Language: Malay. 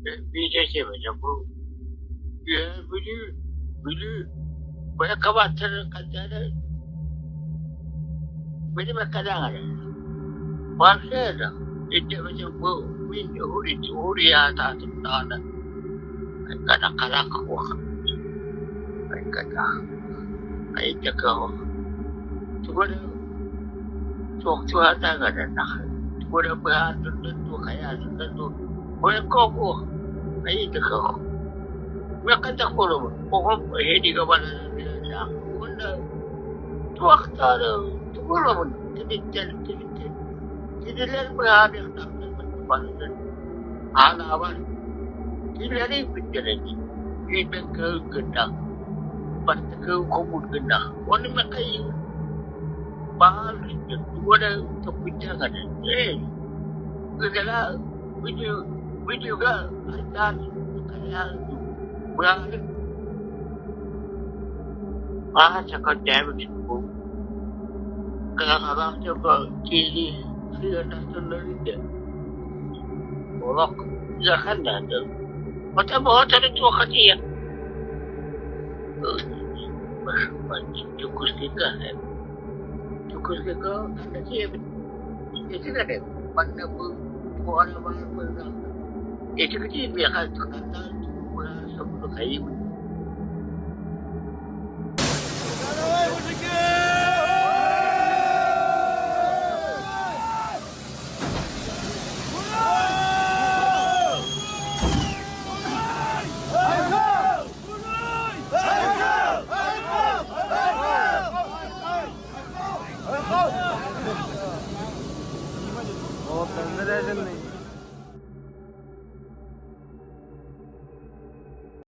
BJC macam tu. Ya, bila banyak kawasan kata ada, bila kadang ada. Masa ada. Itu macam tu. Huri ada ada. Kadang-kadang aku kata, ay jaga. Tuan ada ada nak. Tuan berada tu kaya tu. Boleh kau ay jaga. Mereka tak perlu. Pokok hedi kawan dia. Bunda tu aktar tu perlu. Jadi lain berada tak berada. Alawan. Jadi ada berjalan. Ini kena. Pada komun kena. Orang mereka ini bahal itu. Ada kebijakan. Segala video kan ada kayak berada. Cakap damage itu. Kadang-kadang coba kiri nasional itu. Orang jangan ada. Macam ada tu kaki ya. Macam cukup sikit. Cukup sikit ada siapa? Itu ada. Mana pun orang berang. Itu kecil biarkan kata sebelum kayu.